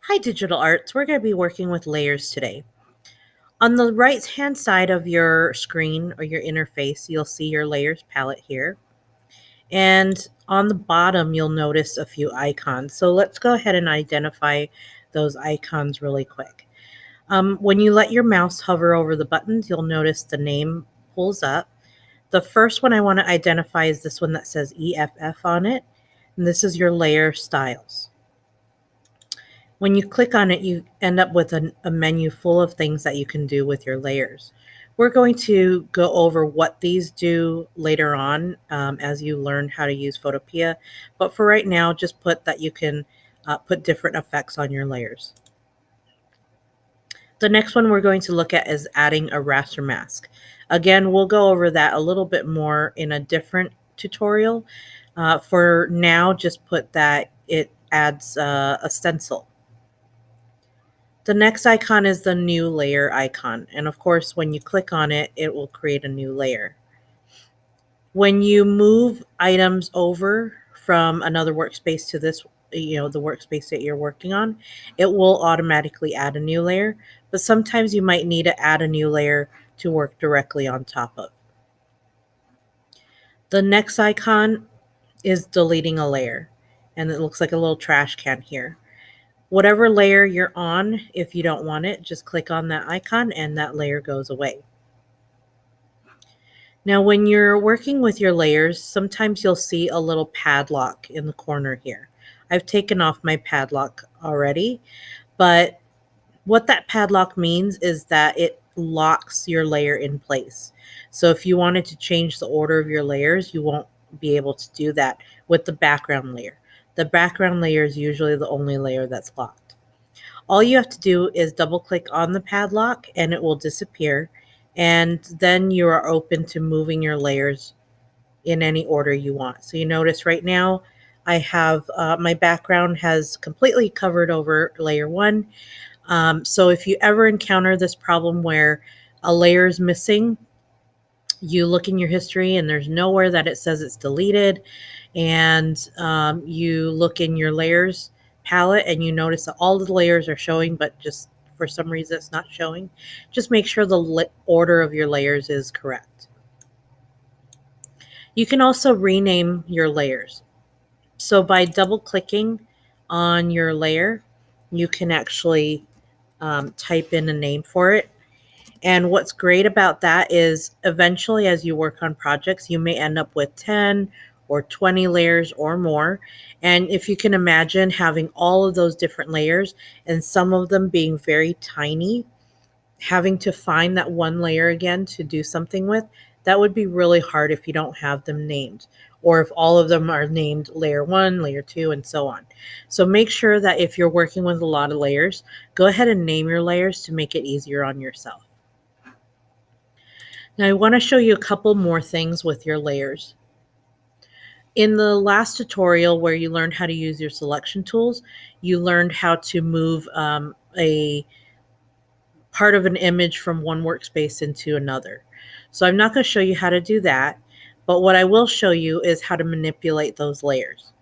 Hi, Digital Arts. We're going to be working with layers today. On the right hand side of your screen or your interface, you'll see your layers palette here. And on the bottom, you'll notice a few icons. So let's go ahead and identify those icons really quick. When you let your mouse hover over the buttons, you'll notice the name pulls up. The first one I want to identify is this one that says EFF on it. And this is your layer styles. When you click on it, you end up with a menu full of things that you can do with your layers. We're going to go over what these do later on as you learn how to use Photopea. But for right now, just put that you can put different effects on your layers. The next one we're going to look at is adding a raster mask. Again, we'll go over that a little bit more in a different tutorial. For now, just put that it adds a stencil. The next icon is the new layer icon. And of course, when you click on it, it will create a new layer. When you move items over from another workspace to this, the workspace that you're working on, it will automatically add a new layer. But sometimes you might need to add a new layer to work directly on top of. The next icon is deleting a layer. And it looks like a little trash can here. Whatever layer you're on, if you don't want it, just click on that icon and that layer goes away. Now, when you're working with your layers, sometimes you'll see a little padlock in the corner here. I've taken off my padlock already, but what that padlock means is that it locks your layer in place. So if you wanted to change the order of your layers, you won't be able to do that with the background layer. The background layer is usually the only layer that's locked. All you have to do is double click on the padlock and it will disappear. And then you are open to moving your layers in any order you want. So you notice right now I have my background has completely covered over layer one. So if you ever encounter this problem where a layer is missing, you look in your history and there's nowhere that it says it's deleted, and you look in your layers palette and you notice that all the layers are showing, but just for some reason it's not showing, just make sure the order of your layers is correct. You can also rename your layers. So by double clicking on your layer, you can actually type in a name for it. And what's great about that is eventually, as you work on projects, you may end up with 10 or 20 layers or more. And if you can imagine having all of those different layers and some of them being very tiny, having to find that one layer again to do something with, that would be really hard if you don't have them named, or if all of them are named layer one, layer two, and so on. So make sure that if you're working with a lot of layers, go ahead and name your layers to make it easier on yourself. Now I want to show you a couple more things with your layers. In the last tutorial where you learned how to use your selection tools, you learned how to move a part of an image from one workspace into another. So I'm not going to show you how to do that, but what I will show you is how to manipulate those layers.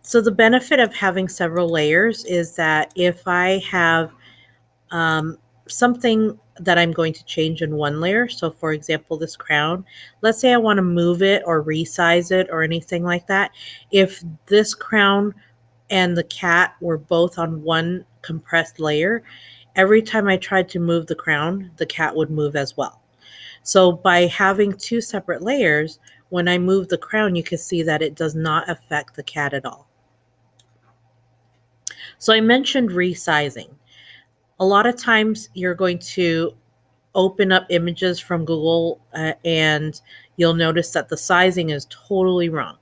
So the benefit of having several layers is that if I have something that I'm going to change in one layer, so for example, this crown, let's say I want to move it or resize it or anything like that. If this crown and the cat were both on one compressed layer, every time I tried to move the crown, the cat would move as well. So by having two separate layers, when I move the crown, you can see that it does not affect the cat at all. So I mentioned resizing. A lot of times you're going to open up images from Google and you'll notice that the sizing is totally wrong.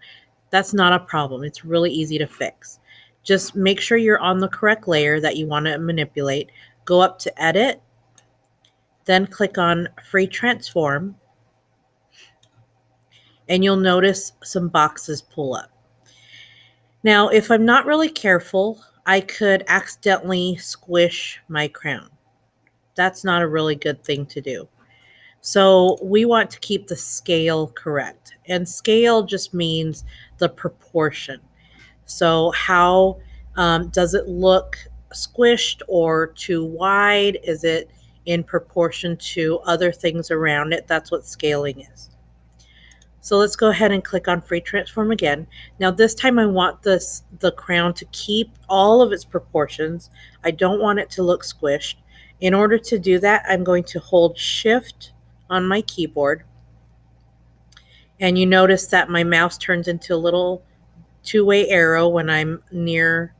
That's not a problem. It's really easy to fix. Just make sure you're on the correct layer that you want to manipulate. Go up to Edit, then click on Free Transform, and you'll notice some boxes pull up. Now, if I'm not really careful, I could accidentally squish my crown. That's not a really good thing to do. So we want to keep the scale correct. And scale just means the proportion. So how does it look squished or too wide? Is it in proportion to other things around it? That's what scaling is. So let's go ahead and click on Free Transform again. Now this time I want the crown to keep all of its proportions. I don't want it to look squished. In order to do that, I'm going to hold Shift on my keyboard. And you notice that my mouse turns into a little two-way arrow when I'm near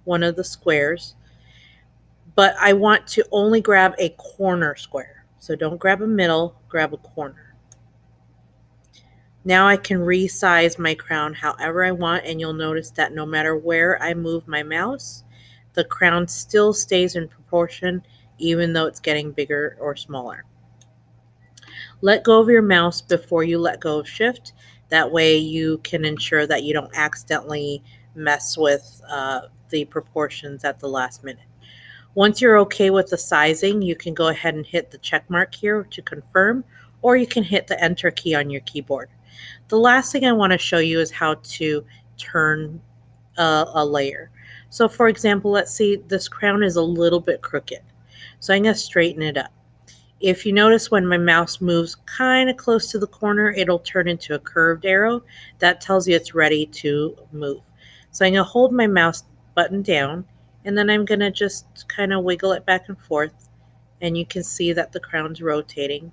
one of the squares. But I want to only grab a corner square. So don't grab a middle, grab a corner. Now I can resize my crown however I want, and you'll notice that no matter where I move my mouse, the crown still stays in proportion even though it's getting bigger or smaller. Let go of your mouse before you let go of Shift. That way you can ensure that you don't accidentally mess with the proportions at the last minute. Once you're okay with the sizing, you can go ahead and hit the check mark here to confirm, or you can hit the Enter key on your keyboard. The last thing I want to show you is how to turn a layer. So for example, let's see this crown is a little bit crooked. So I'm going to straighten it up. If you notice when my mouse moves kind of close to the corner, it'll turn into a curved arrow. That tells you it's ready to move. So I'm going to hold my mouse button down, and then I'm going to just kind of wiggle it back and forth, and you can see that the crown's rotating.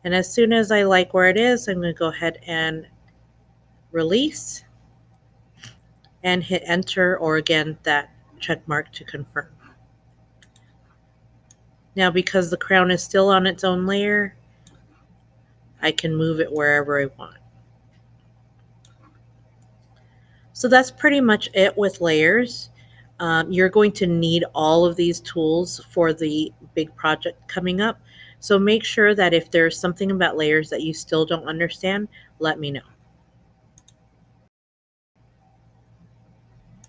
And as soon as I like where it is, I'm going to go ahead and release and hit Enter, or again that check mark to confirm. Now because the crown is still on its own layer, I can move it wherever I want. So that's pretty much it with layers. You're going to need all of these tools for the big project coming up. So make sure that if there's something about layers that you still don't understand, let me know.